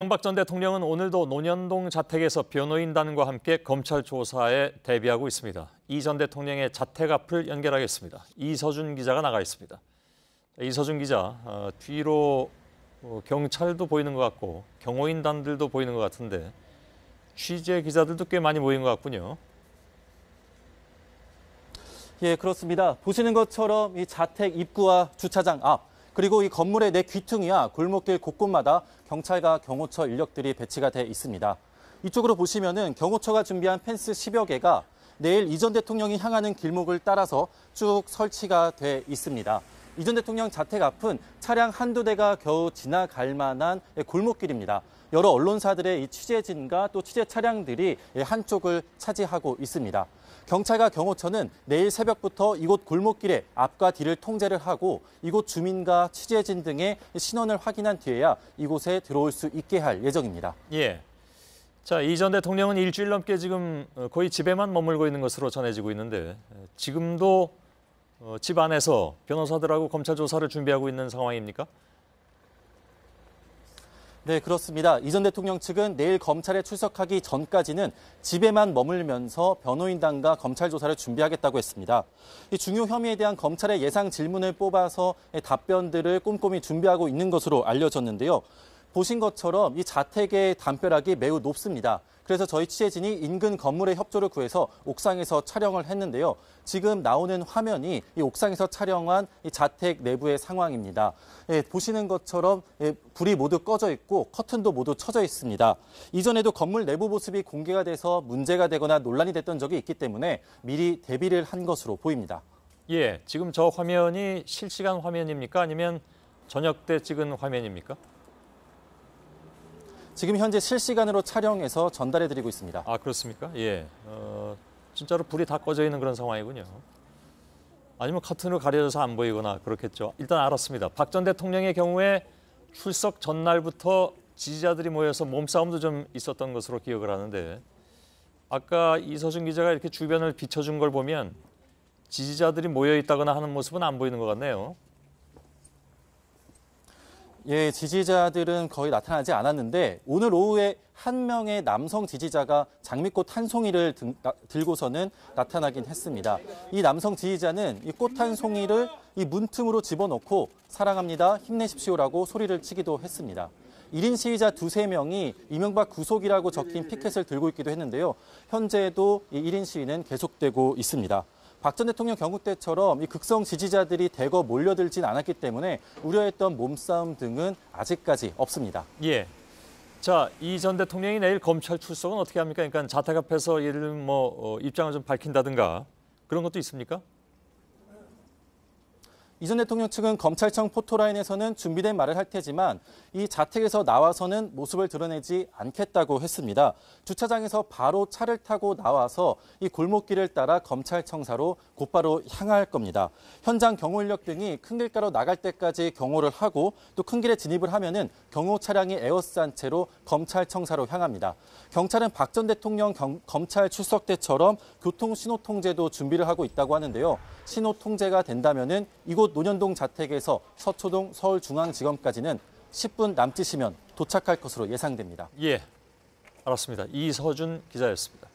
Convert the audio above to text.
이명박 전 대통령은 오늘도 논현동 자택에서 변호인단과 함께 검찰 조사에 대비하고 있습니다. 이 전 대통령의 자택 앞을 연결하겠습니다. 이서준 기자가 나가 있습니다. 이서준 기자, 뒤로 경찰도 보이는 것 같고 경호인단들도 보이는 것 같은데 취재 기자들도 꽤 많이 모인 것 같군요. 예, 그렇습니다. 보시는 것처럼 이 자택 입구와 주차장 앞, 그리고 이 건물의 내 귀퉁이와 골목길 곳곳마다 경찰과 경호처 인력들이 배치가 돼 있습니다. 이쪽으로 보시면은 경호처가 준비한 펜스 10여 개가 내일 이 전 대통령이 향하는 길목을 따라서 쭉 설치가 돼 있습니다. 이 전 대통령 자택 앞은 차량 한두 대가 겨우 지나갈 만한 골목길입니다. 여러 언론사들의 이 취재진과 또 취재 차량들이 한쪽을 차지하고 있습니다. 경찰과 경호처는 내일 새벽부터 이곳 골목길의 앞과 뒤를 통제를 하고 이곳 주민과 취재진 등의 신원을 확인한 뒤에야 이곳에 들어올 수 있게 할 예정입니다. 예. 자, 이 전 대통령은 일주일 넘게 지금 거의 집에만 머물고 있는 것으로 전해지고 있는데 지금도 집 안에서 변호사들하고 검찰 조사를 준비하고 있는 상황입니까? 네, 그렇습니다. 이 전 대통령 측은 내일 검찰에 출석하기 전까지는 집에만 머물면서 변호인단과 검찰 조사를 준비하겠다고 했습니다. 이 중요 혐의에 대한 검찰의 예상 질문을 뽑아서 답변들을 꼼꼼히 준비하고 있는 것으로 알려졌는데요. 보신 것처럼 이 자택의 담벼락이 매우 높습니다. 그래서 저희 취재진이 인근 건물의 협조를 구해서 옥상에서 촬영을 했는데요. 지금 나오는 화면이 이 옥상에서 촬영한 이 자택 내부의 상황입니다. 예, 보시는 것처럼 불이 모두 꺼져 있고 커튼도 모두 쳐져 있습니다. 이전에도 건물 내부 모습이 공개가 돼서 문제가 되거나 논란이 됐던 적이 있기 때문에 미리 대비를 한 것으로 보입니다. 예, 지금 저 화면이 실시간 화면입니까? 아니면 저녁 때 찍은 화면입니까? 지금 현재 실시간으로 촬영해서 전달해드리고 있습니다. 아, 그렇습니까? 예. 진짜로 불이 다 꺼져 있는 그런 상황이군요. 아니면 커튼으로 가려져서 안 보이거나 그렇겠죠. 일단 알았습니다. 박 전 대통령의 경우에 출석 전날부터 지지자들이 모여서 몸싸움도 좀 있었던 것으로 기억을 하는데 아까 이서준 기자가 이렇게 주변을 비춰준 걸 보면 지지자들이 모여 있다거나 하는 모습은 안 보이는 것 같네요. 예, 지지자들은 거의 나타나지 않았는데 오늘 오후에 한 명의 남성 지지자가 장미꽃 한 송이를 들고서는 나타나긴 했습니다. 이 남성 지지자는 이 꽃 한 송이를 이 문틈으로 집어넣고 사랑합니다, 힘내십시오라고 소리를 치기도 했습니다. 1인 시위자 두세 명이 이명박 구속이라고 적힌 피켓을 들고 있기도 했는데요. 현재도 이 1인 시위는 계속되고 있습니다. 박 전 대통령 경우 때처럼 이 극성 지지자들이 대거 몰려들진 않았기 때문에 우려했던 몸싸움 등은 아직까지 없습니다. 예. 자, 이 전 대통령이 내일 검찰 출석은 어떻게 합니까? 그러니까 자택 앞에서 예를 들면 입장을 좀 밝힌다든가 그런 것도 있습니까? 이 전 대통령 측은 검찰청 포토라인에서는 준비된 말을 할 테지만 이 자택에서 나와서는 모습을 드러내지 않겠다고 했습니다. 주차장에서 바로 차를 타고 나와서 이 골목길을 따라 검찰청사로 곧바로 향할 겁니다. 현장 경호 인력 등이 큰 길가로 나갈 때까지 경호를 하고 또 큰 길에 진입을 하면은 경호 차량이 에워싼 채로 검찰청사로 향합니다. 경찰은 박 전 대통령 검찰 출석 때처럼 교통 신호 통제도 준비를 하고 있다고 하는데요. 신호 통제가 된다면은 이곳 논현동 자택에서 서초동 서울중앙지검까지는 10분 남짓이면 도착할 것으로 예상됩니다. 예, 알았습니다. 이서준 기자였습니다.